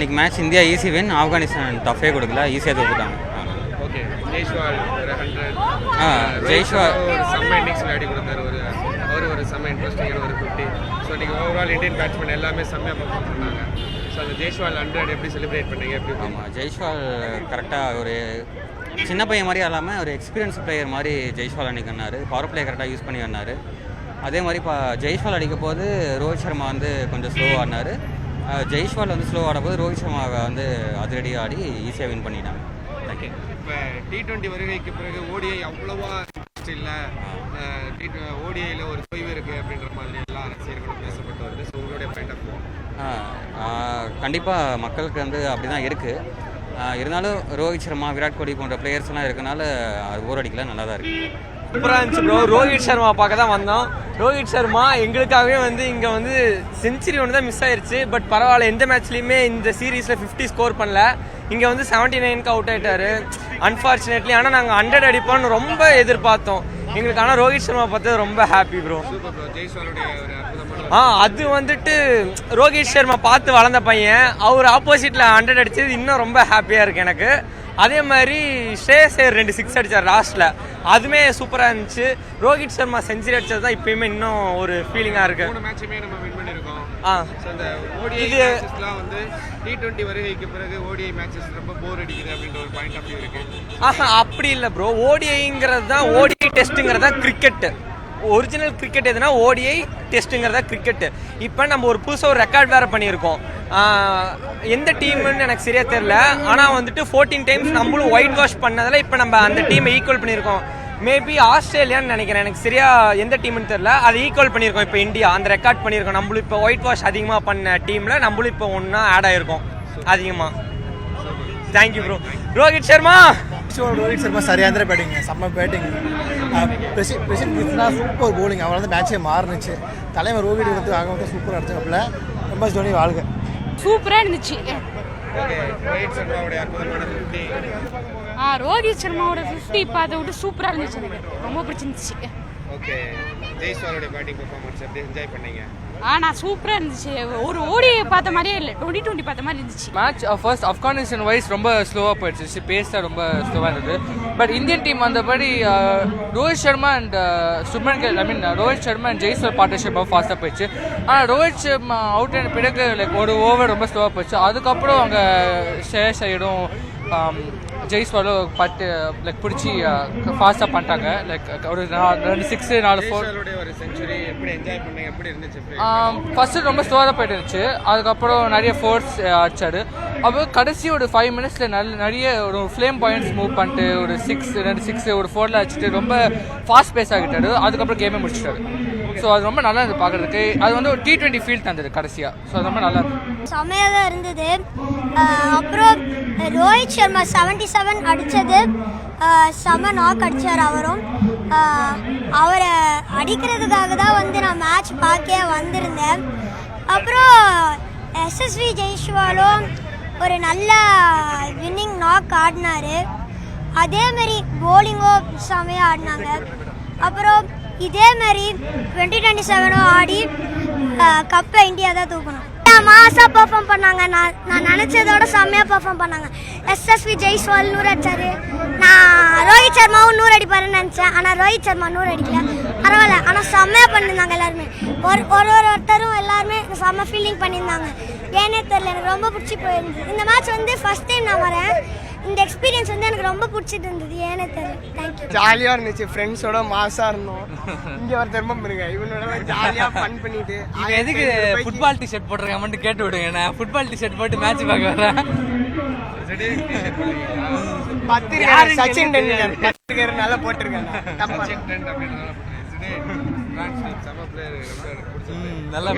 இன்னைக்கு match India easy win. Afghanistan Dafoe கொடுக்கல, ஈஸியாக தோத்துட்டாங்க. ஓகே, ஜெய்ஷ்வால் ஜெய்ஷ்வால் செம்ம இன்னிங்ஸ் விளையாடி கொடுத்தாரு. ஒரு செம்ம இன்ட்ரெஸ்டிங்கான ஒரு 50. ஸோ இன்றைக்கி ஓவரால் இந்தியன் பேட்ஸ்மேன் எல்லாமே செம்மையாக பர்ஃபார்ம் பண்ணாங்க. ஸோ அந்த ஜெய்ஷ்வால் 100 எப்படி செலிப்ரேட் பண்ணீங்க? எப்படி? ஆமாம், ஜெய்ஷ்வால் கரெக்டாக ஒரு சின்ன பையன் மாதிரி இல்லாமல் ஒரு எக்ஸ்பீரியன்ஸ் பிளேயர் மாதிரி ஜெய்ஷ்வால் அன்றைக்கி வந்தார். பவர் பிளே கரெக்டாக யூஸ் பண்ணி வந்தார். அதே மாதிரி இப்போ ஜெய்ஷ்வால் அடிக்கும் போது ரோஹித் சர்மா வந்து கொஞ்சம் ஸ்லோ ஆடினார். ஜெய்ஷ்வால் வந்து ஸ்லோ ஆடும்போது ரோஹித் சர்மாவை வந்து அதிரடியாக ஆடி ஈஸியாக வின் பண்ணிட்டாங்க. ஓகே, இப்போ T20 வருகைக்கு பிறகு ஓடிஐ அவ்வளோவா இல்லை, ஓடிஐயில் ஒரு தொய்வு இருக்குது அப்படின்ற மாதிரி எல்லா ரசிகர்களும் பேசப்பட்டு வருது. ஸோ உங்களுடைய பாயிண்ட் ஆஃப் வியூ? கண்டிப்பாக மக்களுக்கு வந்து அப்படி தான் இருக்குது. இருந்தாலும் ரோஹித் சர்மா, விராட் கோலி போன்ற பிளேயர்ஸ்லாம் இருக்கனால அது போர் அடிக்கல, நல்லா தான் இருக்குது. சூப்பராக இருந்துச்சு ப்ரோ. ரோஹித் சர்மா பார்க்க தான் வந்தோம். ரோஹித் சர்மா எங்களுக்காகவே வந்து இங்கே வந்து செஞ்சுரி ஒன்று தான் மிஸ் ஆயிடுச்சு. பட் பரவாயில்ல, எந்த மேட்ச்லேயுமே இந்த சீரீஸில் 50 ஸ்கோர் பண்ணல. இங்கே வந்து 79க்கு அவுட் ஆகிட்டாரு அன்ஃபார்ச்சுனேட்லி. ஆனால் நாங்கள் 100 அடிப்போம்னு ரொம்ப எதிர்பார்த்தோம் எங்களுக்கு. ஆனால் ரோஹித் சர்மா பார்த்து ரொம்ப ஹாப்பி ப்ரோ. அது வந்துட்டு ரோஹித் சர்மா பார்த்து வளர்ந்த பையன், அவர் ஆப்போசிட்டில் 100 அடிச்சது இன்னும் ரொம்ப ஹாப்பியாக இருக்குது எனக்கு. அதே மாதிரி ஸ்ரேயஸ் ஐயர் 2 6 அடித்தார் லாஸ்ட்டில், அதுவுமே சூப்பராக இருந்துச்சு. ரோஹித் சர்மா செஞ்சுரி அடித்தது தான் இப்போயுமே இன்னும் ஒரு ஃபீலிங்காக இருக்குது. இது வந்து T20 வருகைக்கு பிறகு ஓடிஐ மேட்சஸ் ரொம்ப போர் அடிக்குது அப்படின்ற ஒரு பாயிண்ட் ஆஃப் வியூ இருக்கு. அப்படி இல்லை ப்ரோ. ஓடிஐங்கிறது தான், ஓடிஐ டெஸ்ட்டுங்கிறது தான் கிரிக்கெட்டு. ஒரிஜினல் கிரிக்கெட் எதுனா ஓடிஐ டெஸ்ட்டுங்கிறதா கிரிக்கெட்டு. இப்போ நம்ம ஒரு புதுசாக ஒரு ரெக்கார்ட் வேறு பண்ணியிருக்கோம். எந்த டீம்னு எனக்கு சரியாக தெரில. ஆனால் வந்துட்டு 14 டைம்ஸ் நம்மளும் ஒயிட் வாஷ் பண்ணதில் இப்போ நம்ம அந்த டீமை ஈக்குவல் பண்ணியிருக்கோம். மேபி ஆஸ்திரேலியான்னு நினைக்கிறேன், எனக்கு சரியாக எந்த டீம்னு தெரில. அதை ஈக்குவல் பண்ணியிருக்கோம் இப்போ இந்தியா, அந்த ரெக்கார்ட் பண்ணியிருக்கோம். நம்மளும் இப்போ ஒயிட் வாஷ் அதிகமாக பண்ண டீமில் நம்மளும் இப்போ ஒன்றா ஆட் ஆகிருக்கோம் அதிகமாக. Thank you bro. ரோஹித் சர்மா சரியான பேட்டிங், செம்ம பேட்டிங். Super polling. அவன் வந்து மேட்சே மாறுனுச்சு. தலைவர் ரோஹித் வந்து ஆக மட்டும் சூப்பராக அடிச்சாப்புல. எம்எஸ் தோனி வாழ்க. சூப்பராக இருந்துச்சு. ரோஹித் சர்மாவோட 50 பார்த்த விட்டு சூப்பராக இருந்துச்சு, எனக்கு ரொம்ப பிடிச்சிருந்துச்சு. ஓகே, ஜெய்ஸ்வாலோட பேட்டிங் பெர்ஃபார்மன்ஸ் எப்படி என்ஜாய் பண்ணீங்க? நான் சூப்பராக இருந்துச்சு. ஒரு ஓடிஐ பார்த்த மாதிரியே இல்லை, 2020 பார்த்த மாதிரி இருந்துச்சு. மேட்ச் ஃபர்ஸ்ட் ஆப்கானிஸ்தான் வைஸ் ரொம்ப ஸ்லோவாக போயிடுச்சு, பேஸாக ரொம்ப ஸ்லோவாக இருந்தது. பட் இந்தியன் டீம் வந்தபடி Rohit Sharma and Shubman Gill, Rohit Sharma and Jaiswal partnership ரொம்ப ஃபாஸ்ட்டாக போயிடுச்சு. ஆனால் ரோஹித் சர்மா அவுட் ஆன பிறகு ஒரு ஓவர் ரொம்ப ஸ்லோவாக போயிடுச்சு. அதுக்கப்புறம் அவங்க ஸ்ரேயஸ் ஐயரும் ஜெய்ஸ்வாலும் பார்த்து பிடிச்சி ஃபாஸ்ட்டாக பண்ணிட்டாங்க. ஒரு 2 6 4 4 ஃபர்ஸ்ட்டு ரொம்ப ஸ்லோவாக தான் போயிட்டு இருந்துச்சு. அதுக்கப்புறம் நிறைய ஃபோர்ஸ் அடிச்சாரு. அப்புறம் கடைசி ஒரு 5 மினிட்ஸில் நிறைய ஒரு ஃப்ளேம் பாயிண்ட்ஸ் மூவ் பண்ணிட்டு ஒரு 2 6 ஒரு 4 அடிச்சுட்டு ரொம்ப ஃபாஸ்ட் பேஸ் ஆகிட்டாரு. அதுக்கப்புறம் கேமே முடிச்சிட்டாரு. ஸோ அது ரொம்ப நல்லா இருந்தது பார்க்குறதுக்கு. அது வந்து ஒரு T20 ஃபீல் தந்தது கடைசியாக. ஸோ அது ரொம்ப நல்லா இருந்தது, செமையாக தான் இருந்தது. அப்புறம் ரோஹித் சர்மா 77 அடித்தது செம நாக் அடித்தார். அவரை அடிக்கிறதுக்காக தான் வந்து நான் மேட்ச் பார்க்க வந்திருந்தேன். அப்புறம் எஸ்எஸ்வி ஜெய்ஷ்வாலும் ஒரு நல்ல வின்னிங் நாக் ஆடினார். அதேமாரி போலிங்கும் செமையாக ஆடினாங்க. அப்புறம் இதேமாரி 2027 ஆடி கப்பை இந்தியா தான் தூக்கணும். மாசாக பெர்ஃபார்ம் பண்ணாங்க. நான் நினச்சதோட செம்மையாக பெர்ஃபார்ம் பண்ணாங்க. எஸ்எஸ்வி ஜெய்ஸ்வால் 100 அடிச்சாரு. நான் ரோஹித் சர்மாவும் 100 அடிப்பாருன்னு நினச்சேன். ஆனால் ரோஹித் சர்மா 100 அடிக்கல. பரவாயில்ல, ஆனால் செம்மையாக பண்ணியிருந்தாங்க எல்லாருமே. ஒருத்தரும் எல்லாருமே செம்ம ஃபீலிங் பண்ணியிருந்தாங்க. ஏன்னே தெரில, எனக்கு ரொம்ப பிடிச்சி போயிருந்துச்சு. இந்த மேட்ச் வந்து ஃபஸ்ட் டைம் நான் வரேன். இந்த எக்ஸ்பீரியன்ஸ் வந்து எனக்கு ரொம்ப பிடிச்சிட்டு இருந்தது. ஏன்னே தெரியல. தேங்க்யூ. ஜாலியாக இருந்துச்சு, ஃப்ரெண்ட்ஸோட மாசாக இருந்தோம். இங்கே ஒரு திரும்ப பண்ணுங்க, இவனோட ஜாலியாக ஃபன் பண்ணிட்டு. எதுக்கு ஃபுட்பால் டிஷர்ட் போட்டிருக்காமட்டு கேட்டு விடுங்க. நான் ஃபுட்பால் டிஷர்ட் போட்டு மேட்ச் பார்க்க வரேன். சச்சின் டெண்டுல்கர் 10 நல்லா போட்டிருக்கேன். நல்லா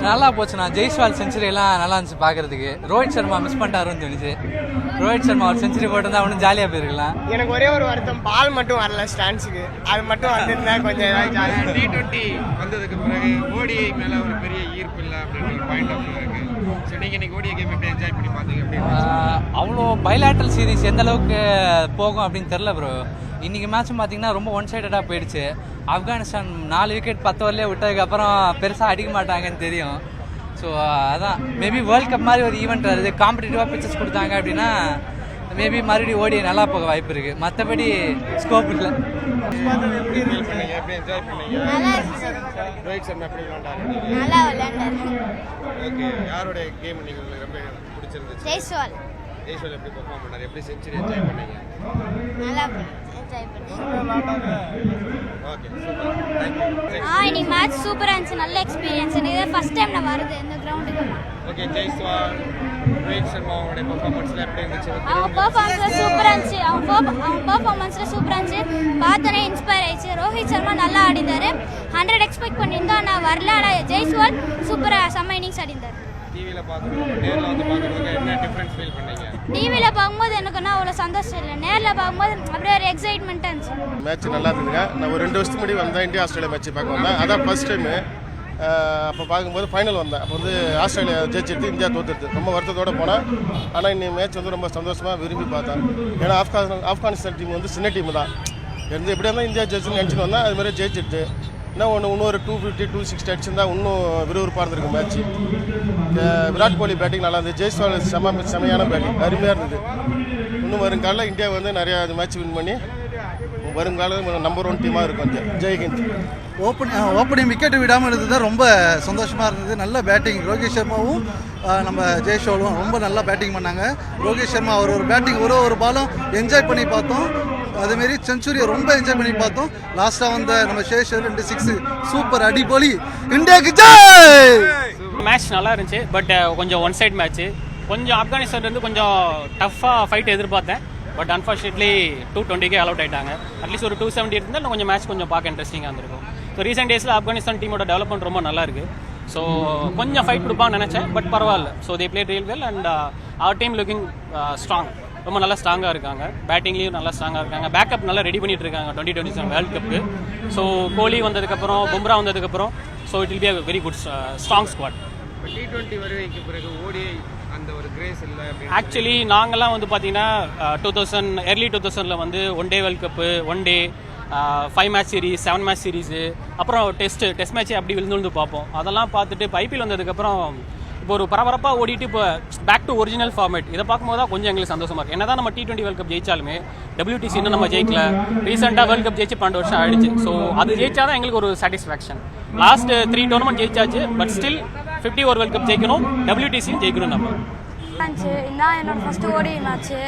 நல்லா போச்சுண்ணா. ஜெய்ஸ்வால் செஞ்சுரி எல்லாம் நல்லா இருந்துச்சு பார்க்கறதுக்கு. ரோஹித் சர்மா மிஸ் பண்ணிட்டாருன்னு தோணுச்சு. ரோஹித் சர்மா ஒரு செஞ்சுரி போட்டிருந்தா அவனும் ஜாலியாக போயிருக்கலாம். எனக்கு ஒரே ஒரு வருத்தம், பால் மட்டும் வரல ஸ்டாண்ட்ஸுக்கு. அது மட்டும் வந்திருந்தா கொஞ்சம் T20 வந்ததுக்கு பிறகு ஓடிஐ மேலே ஒரு பெரிய ஈர்ப்பு இல்லை அப்படின்னு ஒரு பாயிண்ட் ஆஃப் வியூ இருக்கு. ஸோ நீங்கள் இன்னைக்கு ஓடிஐ கேம் எப்படி என்ஜாய் பண்ணி பார்த்தீங்க? அவ்வளோ பைலேட்ரல் சீரிஸ் எந்த அளவுக்கு போகும் அப்படின்னு தெரில ப்ரோ. இன்றைக்கி மேட்சும் பார்த்தீங்கன்னா ரொம்ப ஒன் சைடடாக போயிடுச்சு. ஆப்கானிஸ்தான் 4 விக்கெட் 10 ஓவர்லேயே விட்டதுக்கப்புறம் பெருசாக அடிக்க மாட்டாங்கன்னு தெரியும். ஸோ அதான் மேபி வேர்ல்ட் கப் மாதிரி ஒரு ஈவெண்ட் வருது, காம்படிட்டிவாக பிச்சர்ஸ் கொடுத்தாங்க அப்படின்னா மேபி மறுபடியும் ஓடி நல்லா போக வாய்ப்பு இருக்குது. மற்றபடி ஸ்கோப் இல்லை. எப்படி ஃபீல் பண்ணீங்க, எப்படி என்ஜாய் பண்ணீங்க? நல்லா இருந்துச்சு. ரோஹித் சர்மா எப்படி விளையாண்டாரு? நல்லா விளையாண்டாரு. ஓகே, யாரோட கேம் நீங்க உங்களுக்கு ரொம்ப பிடிச்சிருந்துச்சு? ஜெய்ஸ்வால் ஜெய்ஸ்வால் எப்படி பெர்ஃபார்ம் பண்ணாரு, எப்படி செஞ்சுரி என்ஜாய் பண்ணீங்க? நல்லா என்ஜாய் பண்ணேன். Okay, super, thank you. இன்னைக்கு மேட்ச் சூப்பராக இருந்துச்சு, நல்ல எக்ஸ்பீரியன்ஸ். இது ஃபர்ஸ்ட் டைம் நான் வருது இந்த கிரவுண்டுக்கு. ஓகே, ஜெய்ஸ்வால், ரோஹித் சர்மாவோட பெர்ஃபார்மன்ஸ்ல எப்படி இருந்துச்சு? அவன் பெர்ஃபார்மன்ஸ்ல சூப்பராக இருந்துச்சு. அவன் பெர்ஃபார்மன்ஸ்ல சூப்பராக இருந்துச்சு, பார்த்தோன்னே இன்ஸ்பயர் ஆயிடுச்சு. ரோஹித் சர்மா நல்லா ஆடிந்தாரு, 100 எக்ஸ்பெக்ட் பண்ணியிருந்தா நான் வரல. ஆனால் ஜெய்ஸ்வால் சூப்பராக செம்ம இன்னிங்ஸ் ஆடிந்தார். டிவியில் பார்க்குறோம், நேரில் வந்து பார்க்குறதுக்கு என்ன டிஃப்ரென்ஸ் ஃபீல் பண்ணீங்க? டிவியில் பார்க்கும்போது எனக்கு ஒன்றும் அவ்வளோ சந்தோஷம் இல்லை, நேரில் பார்க்கும்போது அப்படியே ஒரு எக்ஸைட்மெண்ட்டாக இருந்துச்சு. மேட்ச் நல்லா இருந்ததுங்க. நான் ஒரு 2 வருஷத்துக்கு முன்னாடி வந்தேன், இந்தியா ஆஸ்திரேலியா மேட்ச் பார்க்க வந்தேன். அதான் ஃபர்ஸ்ட் டைமு. அப்போ பார்க்கும்போது ஃபைனல் வந்தேன். அப்போ வந்து ஆஸ்திரேலியா ஜெயிச்சிட்டு இந்தியா தோத்துருது. ரொம்ப வருத்தத்தோடு போனேன். ஆனால் இன்னைக்கு மேட்ச் வந்து ரொம்ப சந்தோஷமாக விரும்பி பார்த்தேன். ஏன்னா ஆப்கானிஸ்தான் டீம் வந்து சின்ன டீம் தான். எப்படி இருந்தால் இந்தியா ஜெயிச்சுன்னு நினச்சின்னு வந்தேன். அது மாதிரி ஜெயிச்சிட்டு இன்னொரு 250 260 அடிச்சிருந்தா இன்னும் விறுவிறுப்பாக இருந்திருக்கு மேட்ச்சு. விராட் கோலி பேட்டிங் நல்லா இருந்தது. ஜெய்ஸ்வால் செமையான பேட்டிங், அருமையாக இருந்தது. இன்னும் வருங்காலில் இந்தியா வந்து நிறையா மேட்ச் வின் பண்ணி வருங்காலம் நம்பர் 1 டீமாக இருக்கும். ஜெய்ஹிந்த். ஓப்பனிங் விக்கெட் விடாமல் இருந்தது ரொம்ப சந்தோஷமாக இருந்தது. நல்ல பேட்டிங், ரோஹித் சர்மாவும் நம்ம ஜெய்ஸ்வாலும் ரொம்ப நல்லா பேட்டிங் பண்ணாங்க. ரோஹித் சர்மா ஒரு பேட்டிங் ஒரு பாலும் என்ஜாய் பண்ணி பார்த்தோம். அதேமாரி செஞ்சுரியை ரொம்ப என்ஜாய் பண்ணி பார்த்தோம். லாஸ்ட்டாக வந்த நம்ம சேஷர் 2 6 சூப்பர் அடிபொலி. இந்தியாவுக்கு ஜெய். மேட்ச் நல்லா இருந்துச்சு, பட் கொஞ்சம் ஒன் சைட் மேட்ச்சு. கொஞ்சம் ஆப்கானிஸ்தான் கொஞ்சம் டஃப்பாக ஃபைட் எதிர்பார்த்தேன். பட் அன்ஃபார்ச்சுனேட்லி 220க்கே அலவுட் ஆகிட்டாங்க. அட்லீஸ்ட் ஒரு 270 இருந்தால் கொஞ்சம் மேட்ச் கொஞ்சம் பார்க்க இன்ட்ரெஸ்டிங்காக இருந்திருக்கும். ஸோ ரீசெண்ட் டேஸில் ஆப்கானிஸ்தான் டீமோட டெவலப்மெண்ட் ரொம்ப நல்லா இருக்குது. ஸோ கொஞ்சம் ஃபைட் கொடுப்பான்னு நினச்சேன், பட் பரவாயில்ல. So they played real well and our team looking strong. ரொம்ப நல்லா ஸ்ட்ராங்காக இருக்காங்க, பேட்டிங்லேயும் நல்லா ஸ்ட்ராங்காக இருக்காங்க. பேக்கப் நல்லா ரெடி பண்ணிட்டு இருக்காங்க 2027 வேர்ல்ட் கப்புக்கு. ஸோ கோலி வந்ததுக்கப்புறம், பும்ரா வந்ததுக்கப்புறம், so it will be a very good strong squad. T20 வருகைக்கு பிறகு ஓடிஐ அந்த ஒரு கிரேஸ் இல்லை. ஆக்சுவலி நாங்கள்லாம் வந்து பார்த்தீங்கன்னா 2000 early 2000 வந்து one day world cup, one day 5 match series, 7 match series, அப்புறம் டெஸ்ட் மேட்ச்சே அப்படி விழுந்து பார்ப்போம். அதெல்லாம் பார்த்துட்டு இப்போ ஐபிஎல் வந்ததுக்கப்புறம் இப்போ ஒரு பரபரப்பாக ஓடிட்டு இப்போ பேக் டு ஒரிஜினல் ஃபார்மேட் இதை பார்க்கும்போது தான் கொஞ்சம் எங்களுக்கு சந்தோஷமாக இருக்குது. என்ன தான் நம்ம T20 வேர்ல்ட் கப் ஜெயிச்சாலுமே WTC இன்னும் நம்ம ஜெயிக்கல. ரீசெண்டாக வேர்ல்ட் கப் ஜெயிச்சு 12 வருஷம் ஆயிடுச்சு. ஸோ அது ஜெயிச்சா தான் எங்களுக்கு ஒரு சாட்டிஸ்ஃபேக்ஷன். லாஸ்ட் 3 டோர்னமெண்ட் ஜெயிச்சாச்சு, but still 50 over world cup ஜெயிக்கணும், WTC ஜெயிக்கணும் நம்ம. இதுதான் என்னோட ஃபர்ஸ்ட் ஓடி மேட்ச்சு.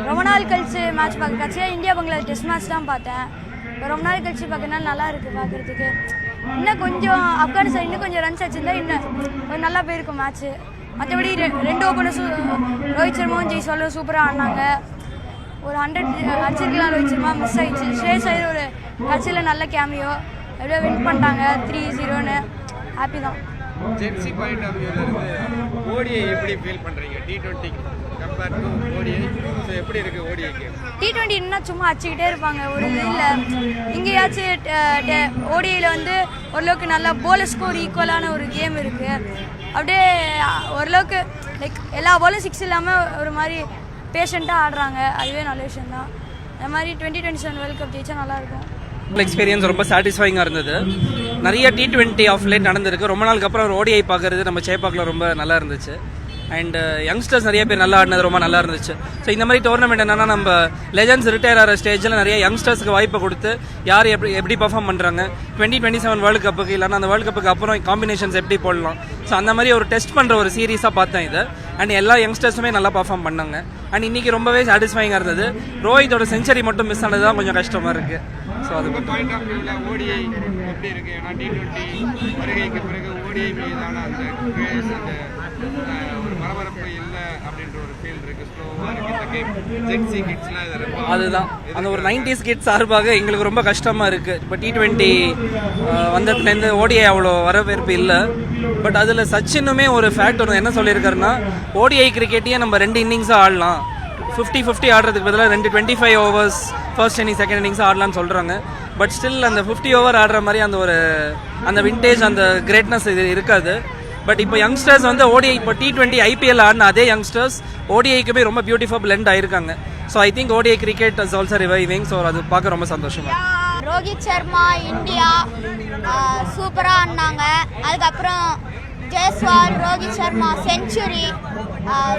ரொம்ப நாள் கழிச்சு மேட்ச் பார்க்க இந்தியா பங்களாதேஷ் டெஸ்ட் மேட்ச் தான் பார்த்தேன். ரொம்ப நாள் கழிச்சு பார்க்கறதுனால நல்லா இருக்குது பார்க்குறதுக்கு. இன்னும் கொஞ்சம் ஆப்கானிஸ்தான் இன்னும் கொஞ்சம் ரன்ஸ் வச்சுருந்தா இன்னும் ஒரு நல்லா போயிருக்கும் மேட்ச்சு. மற்றபடி 2 ஓப்பனர்ஸும் ரோஹித் சர்மாவும் ஜெய்ஸ்வாலும் சூப்பராக ஆடினாங்க. ஒரு 100 அடிச்சிருக்கலாம், ரோஹித் சர்மா மிஸ் ஆகிடுச்சு. ஸ்ரேயஸ் ஐயர் ஒரு கட்சியில் நல்ல கேமியோ, எப்படியோ வின் பண்ணிட்டாங்க 3-0ன்னு. ஹாப்பி தான். ஜெர்சி பாயிண்ட் ஆஃப் வியூல இருந்து ஓடிஐ எப்படி ஃபீல் பண்றீங்க? T20 compare to ODI, so எப்படி இருக்கு ஓடிஐக்கு? T20 இன்னும் சும்மா அடிச்சுக்கிட்டே இருப்பாங்க. ஒரு இல்லை இங்கேயாச்சும் ஓடிஐயில் வந்து ஓரளவுக்கு நல்லா போலர் ஸ்கோர் ஈக்குவலான ஒரு கேம் இருக்குது. அப்படியே ஓரளவுக்கு லைக் எல்லா பாலும் 6 இல்லாமல் ஒரு மாதிரி பேஷண்ட்டாக ஆடுறாங்க. அதுவே நல்ல விஷயந்தான். அந்த மாதிரி 2027 வேர்ல்ட் கப் ஜெயிச்சா நல்லாயிருக்கும். எக்ஸ்பீரியன்ஸ் ரொம்ப சாட்டிஸ்ஃபைங்காக இருந்தது. நிறைய T20 ஆஃப் லேட் நடந்திருக்கு. ரொம்ப நாளுக்கு அப்புறம் ஓடிஐ பார்க்குறது நம்ம சேப்பாக்கில் ரொம்ப நல்லா இருந்துச்சு. அண்ட் யங்ஸ்டர்ஸ் நிறைய பேர் நல்லா ஆடினது ரொம்ப நல்லா இருந்துச்சு. ஸோ இந்த மாதிரி டோர்னமெண்ட் என்னன்னா நம்ம லெஜண்ட்ஸ் ரிட்டையர் ஆகிற ஸ்டேஜில் நிறைய யங்ஸ்டர்ஸ்க்கு வாய்ப்பை கொடுத்து யார் எப்படி பர்ஃபார்ம் பண்ணுறாங்க 2027 வேர்ல்டு கப்புக்கு, இல்லைனா அந்த வேர்ல்டு கப்புக்கு அப்புறம் காம்பினேஷன்ஸ் எப்படி போடலாம். ஸோ அந்த மாதிரி ஒரு டெஸ்ட் பண்ணுற ஒரு சீரீஸாக பார்த்தேன் இது. அண்ட் எல்லா யங்ஸ்டர்ஸுமே நல்லா பர்ஃபார்ம் பண்ணாங்க. அண்ட் இன்றைக்கி ரொம்பவே சாட்டிஸ்ஃபைங்காக இருந்தது. ரோஹித்தோட செஞ்சுரி மட்டும் மிஸ் ஆனது தான் கொஞ்சம் கஷ்டமாக இருக்குது. ஸோ அது பாயிண்ட் ஆஃப் வியூல ஓடிஐ எப்படி இருக்கு? ஏன்னா T20 வருகைக்கு பிறகு ஓடிஐ மீதான அந்த கிரேஸ், அந்த ஒரு பரபரப்பு இல்லை அப்படின்ற ஒரு ஃபீல் இருக்கு. ஸ்லோவாக இருக்கு இந்த கேம். ஜென்சி கிட்ஸ்லாம் இது ரொம்ப அதுதான் அந்த ஒரு 90s கிட்ஸ் சார்பாக எங்களுக்கு ரொம்ப கஷ்டமாக இருக்குது. இப்போ T20 வந்ததுலேருந்து ஓடிஐ அவ்வளோ வரவேற்பு இல்லை. பட் அதில் சச்சினுமே ஒரு ஃபேக்ட் ஒன்று என்ன சொல்லியிருக்காருன்னா, ஓடிஐ கிரிக்கெட்டையே நம்ம 2 இன்னிங்ஸாக ஆடலாம், 50-50 ஆடுறதுக்கு பதிலாக 25 overs first inning second innings ஆடலான்னு சொல்கிறாங்க. பட் ஸ்டில் அந்த 50 ஓவர் ஆடுற மாதிரி அந்த விண்டேஜ், அந்த கிரேட்னஸ் இது இருக்காது. பட் இப்போ யங்ஸ்டர்ஸ் வந்து ஓடிஐ இப்போ T20 IPL ஆடின அதே யங்ஸ்டர்ஸ் ஓடிஐக்குமே ரொம்ப பியூட்டிஃபுல் பிளெண்ட் ஆயிருக்காங்க. So I think ODI cricket is also reviving. So அது பார்க்க ரொம்ப சந்தோஷமா. ரோஹித் சர்மா இந்தியா சூப்பராக ஆடினாங்க. அதுக்கப்புறம் ஜெய்ஸ்வால், ரோஹித் சர்மா செஞ்சுரி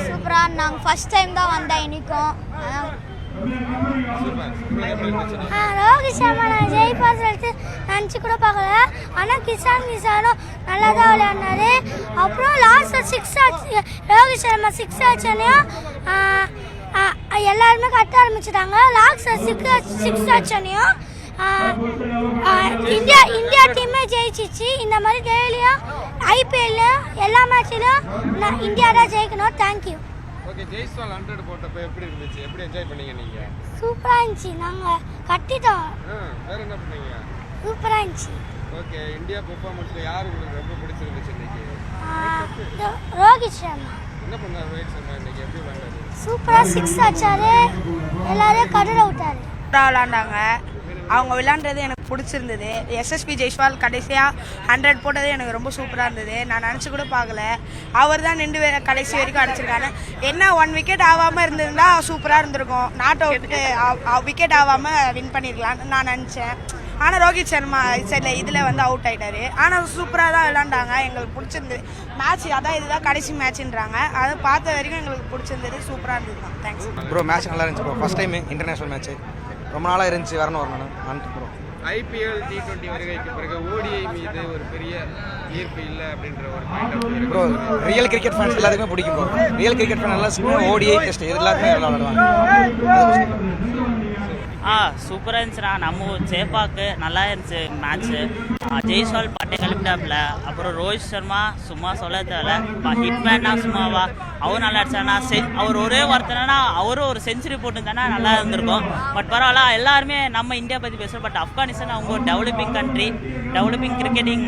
சூப்பராக. நாங்கள் ஃபஸ்ட் டைம் தான் வந்தேன் இன்றைக்கும். ரோஹித் சர்மா நான் ஜெயிப்பா சொல்லிட்டு நினச்சி கூட பார்க்கல. ஆனால் கிஷானும் நல்லா தான் விளையாடினாரு. அப்புறம் லாஸ்ட்டில் 6 ஆச்சு, ரோஹித் சர்மா 6 ஆச்சோனையும் எல்லாருமே கட்ட ஆரம்பிச்சிட்டாங்க. லாஸ்ட்டில் 6 ஆச்சோனையும் இந்தியா டீமே ஜெயிச்சிச்சு. இந்த மாதிரி டெய்லியும் ஐபிஎல்ல எல்லா மேட்ச்லையும் இந்தியா தான் ஜெயிக்கணும். தேங்க்யூ. ஓகே, ஜெய்ஸ்வால் 100 போட்டப்ப எப்படி இருந்துச்சு? எப்படி என்ஜாய் பண்ணீங்க நீங்க? சூப்பராக இருந்துச்சு. நாங்கள் கட்டிட்டோம். வேற என்ன பண்ணீங்க? சூப்பராக இருந்துச்சு. ஓகே, இந்தியா பெர்ஃபார்மன்ஸ்ல யார் உங்களுக்கு ரொம்ப பிடிச்சிருந்துச்சு இன்னைக்கு? ரோஹித் சர்மா. என்ன பண்ணாரு ரோஹித் சர்மா இன்னைக்கு? எப்படி பண்ணாரு? சூப்பராக 6 அடிச்சாரு. எல்லாரையும் கடுட விட்டாரு. விளாண்டாங்க. அவங்க விளையாண்டது எனக்கு பிடிச்சிருந்தது. எஸ்எஸ்பி ஜெய்ஸ்வால் கடைசியாக 100 போட்டது எனக்கு ரொம்ப சூப்பராக இருந்தது. நான் நினச்சி கூட பார்க்கல. அவர் தான் நின்று கடைசி வரைக்கும் அடிச்சிருக்காரு. என்ன 1 விக்கெட் ஆகாமல் இருந்திருந்தா சூப்பராக இருந்திருக்கும். நாட் அவுட்டு விக்கெட் ஆகாமல் வின் பண்ணியிருக்கலான்னு நான் நினச்சேன். ஆனால் ரோஹித் சர்மா இதில் வந்து அவுட் ஆகிட்டாரு. ஆனால் சூப்பராக தான் விளாண்டாங்க. எங்களுக்கு பிடிச்சிருந்தது மேட்ச். அதான் இதுதான் கடைசி மேட்ச்ன்றாங்க. அதை பார்த்த வரைக்கும் எங்களுக்கு பிடிச்சிருந்தது. சூப்பராக இருந்தது தான். Thanks bro. மேட்ச் நல்லா இருந்துச்சு bro. First time international match. ரொம்ப நாளாக இருந்துச்சு, வரணும். நன்றி ப்ரோ. ஐபிஎல் T20 வருகைக்கு பிறகு ஓடிஐ மீது ஒரு பெரிய ஈர்ப்பு இல்லை அப்படின்ற ஒரு point of view bro, real cricket fans எல்லாத்துக்குமே பிடிக்கும் ப்ரோ. ரியல் கிரிக்கெட் ஃபேன் எல்லாருமே ஓடிஐ டெஸ்ட் எல்லாருமே விளையாடுவாங்க. சூப்பராக இருந்துச்சுண்ணா. நம்ம சேப்பாக்கு நல்லா இருந்துச்சு மேட்ச்சு. ஜெய்ஸ்வால் பட்டை கிளம்பிட்டாப்ல. அப்புறம் ரோஹித் சர்மா சும்மா சொல்ல தேவையில்ல, ஹிட்மேன்னா சும்மாவா அவர் நல்லா அடிச்சானா. அவர் ஒரே ஒருத்தனா அவரும் ஒரு செஞ்சுரி போட்டுருந்தானா நல்லா இருந்திருக்கும். பட் பரவாயில்ல, எல்லாருமே நம்ம இந்தியா பற்றி பேசுகிறோம். பட் ஆப்கானிஸ்தான் அவங்க ஒரு developing country, developing cricketing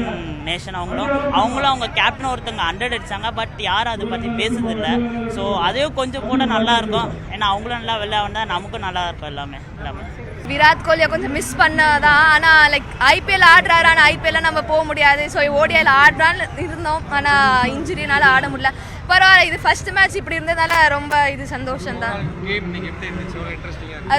nation. அவங்களும் அவங்க கேப்டன் ஒருத்தவங்க 100 அடித்தாங்க. பட் யாரும் அதை பற்றி பேசுறதில்லை. ஸோ அதையும் கொஞ்சம் போட நல்லாயிருக்கும். ஏன்னா அவங்களும் நல்லா விளையாண்டா நமக்கும் நல்லா இருக்கும். எல்லாமே விராட் கோலியை கொஞ்சம் மிஸ் பண்ணாதான். ஆனால் லைக் ஐபிஎல் ஆடுறாரு. ஆனால் ஐபிஎல்ல நம்ம போக முடியாது. ஸோ ஓடிஐல ஆடுறான்னு இருந்தோம். ஆனால் இன்ஜுரினால ஆட முடியல. பரவாயில்ல, இது ஃபர்ஸ்ட் மேட்ச் இப்படி இருந்ததால ரொம்ப இது சந்தோஷம் தான்.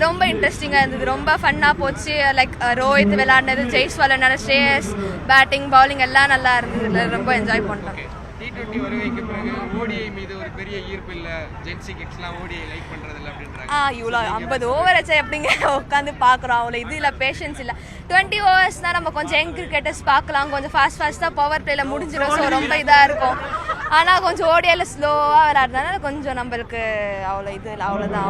ரொம்ப இன்ட்ரெஸ்டிங்காக இருந்தது. ரொம்ப ஃபன்னாக போச்சு. லைக் ரோஹித் விளையாடினது, ஜெய்ஸ்வால் விளையாட, ஸ்ரேயஸ் பேட்டிங் பவுலிங் எல்லாம் நல்லா இருந்தது. ரொம்ப என்ஜாய் பண்ணோம். T20 வருகைக்கு பிறகு ஓடிஐ மீது ஒரு பெரிய ஈர்ப்பு இல்லை. ஜென்சி கிட்ஸ்லாம் ஓடிஐ லைக் பண்ணுறதில்ல அப்படின்றாங்க. இவ்வளோ 50 ஓவர் வச்சா எப்படிங்க உட்காந்து பார்க்குறோம்? அவ்வளோ இது இல்லை, பேஷன்ஸ் இல்லை. 20 ஓவர்ஸ்னால் நம்ம கொஞ்சம் யங் கிரிக்கெட்டர்ஸ் பார்க்கலாம். கொஞ்சம் ஃபாஸ்ட்டாக பவர் பிளேயில் முடிஞ்சிடும். ஸோ ரொம்ப இதாக இருக்கும். ஆனால் கொஞ்சம் ஓடிஐல ஸ்லோவாக விளையாடுறதுனால கொஞ்சம் நம்மளுக்கு அவ்வளோ இது இல்லை. அவ்வளோதான்.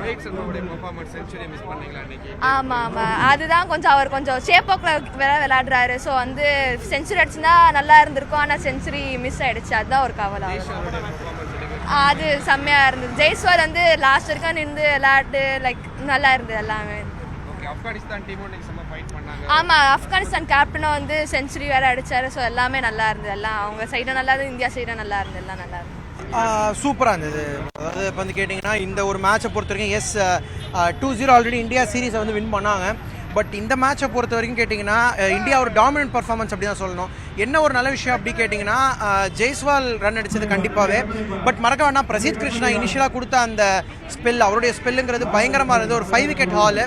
ரோஹித் சர்மாவுடைய பெர்ஃபார்மன்ஸ் செஞ்சுரி மிஸ் பண்ணீங்களா இன்னைக்கு? ஆமாம். அதுதான் கொஞ்சம் அவர் கொஞ்சம் சேப்போக்கில் விளையாடுறாரு. ஸோ வந்து செஞ்சுரி அடிச்சுன்னா நல்லா இருந்திருக்கும். ஆனால் செஞ்சுரி மிஸ் ஆகிடுச்சு. அதுதான் ஒரு கவலை. அது செம்மையாக இருந்தது. ஜெய்ஸ்வால் வந்து லாஸ்ட் வரைக்கும் நின்று விளையாட்டு லைக் நல்லா இருந்தது எல்லாமே. ஆப்கானிஸ்தான் டீமும் செம்ம ஃபைட் பண்ணாங்க. ஆமாம், ஆப்கானிஸ்தான் கேப்டனும் வந்து செஞ்சுரி வேறு அடித்தார். ஸோ எல்லாமே நல்லா இருந்தது. எல்லாம் அவங்க சைடும் நல்லா இருந்தது, இந்தியா சைடும் நல்லா இருந்தது. எல்லாம் நல்லா இருந்தது. சூப்பராக இருந்தது. அதாவது இப்போ வந்து கேட்டிங்கன்னா இந்த ஒரு மேட்சை பொறுத்த வரைக்கும் 2-0 ஆல்ரெடி இந்தியா சீரீஸை வந்து வின் பண்ணாங்க. பட் இந்த மேட்சை பொறுத்த வரைக்கும் கேட்டிங்கன்னா இந்தியா ஒரு டாமினன்ட் பர்ஃபார்மன்ஸ் அப்படி தான் சொல்லணும். என்ன ஒரு நல்ல விஷயம் அப்படி கேட்டிங்கன்னா ஜெய்ஸ்வால் ரன் அடித்தது கண்டிப்பாகவே. பட் மறக்க வேண்டாம், பிரசித் கிருஷ்ணா இனிஷியலாக கொடுத்த அந்த ஸ்பெல், அவருடைய ஸ்பெல்லுங்கிறது பயங்கரமாக இருந்தது. ஒரு 5 விக்கெட் ஹால்.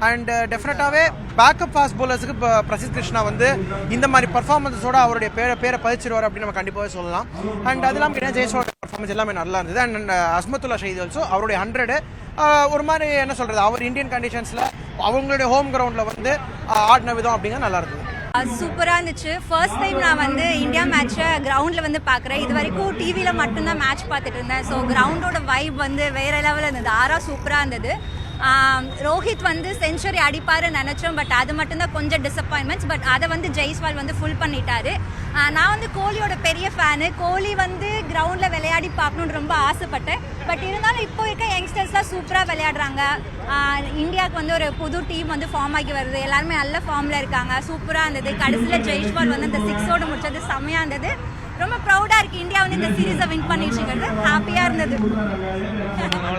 அண்ட் டெஃபினட்டாகவே பேக்கப் ஃபாஸ்ட் பவுலர்ஸுக்கு இப்போ பிரசித் கிருஷ்ணா வந்து இந்த மாதிரி பர்ஃபார்மன்ஸோட அவருடைய பேரை பதிச்சிருவார் அப்படின்னு நம்ம கண்டிப்பாகவே சொல்லலாம். அண்ட் அது இல்லாமல் கேட்டால் ஜெய்ஸ்வால் பர்ஃபார்மன்ஸ் எல்லாமே நல்லா இருந்தது. அண்ட் அஸ்மத்துல்லா ஷஹீத் ஆல்சோ அவருடைய 100 ஒரு மாதிரி என்ன சொல்கிறது, அவர் இந்தியன் கண்டிஷன்ஸில் அவங்களுடைய ஹோம் கிரவுண்டில் வந்து ஆடின விதம் அப்படிங்கிற நல்லா இருந்தது. சூப்பராக இருந்துச்சு. ஃபர்ஸ்ட் டைம் நான் வந்து இந்தியா மேட்சை கிரவுண்டில் வந்து பார்க்குறேன். இது வரைக்கும் டிவியில் மட்டும்தான் மேட்ச் பார்த்துட்டு இருந்தேன். ஸோ கிரவுண்டோட வைப் வந்து வேறு லெவலில் இருந்தது. சூப்பராக இருந்தது. ரோஹித் வந்து செஞ்சுரி அடிப்பாருன்னு நினச்சோம். பட் அது மட்டும்தான் கொஞ்சம் டிசப்பாயின்மெண்ட்ஸ். பட் அதை வந்து ஜெய்ஸ்வால் வந்து ஃபுல் பண்ணிட்டாரு. நான் வந்து கோலியோட பெரிய ஃபேனு. கோலி வந்து கிரவுண்டில் விளையாடி பார்க்கணுன்னு ரொம்ப ஆசைப்பட்டேன். பட் இருந்தாலும் இப்போ இருக்க யங்ஸ்டர்ஸ்லாம் சூப்பராக விளையாடுறாங்க. இந்தியாவுக்கு வந்து ஒரு புது டீம் வந்து ஃபார்ம் ஆகி வருது. எல்லாருமே நல்ல ஃபார்மில் இருக்காங்க. சூப்பராக இருந்தது. கடைசியில் ஜெய்ஸ்வால் வந்து இந்த 6ஓட முடிச்சது செம்மையாக இருந்தது. ரொம்ப ப்ரௌடாக இருக்குது. இந்தியா வந்து இந்த சீரீஸை வின் பண்ணிடுச்சுங்கிறது ஹாப்பியாக இருந்தது.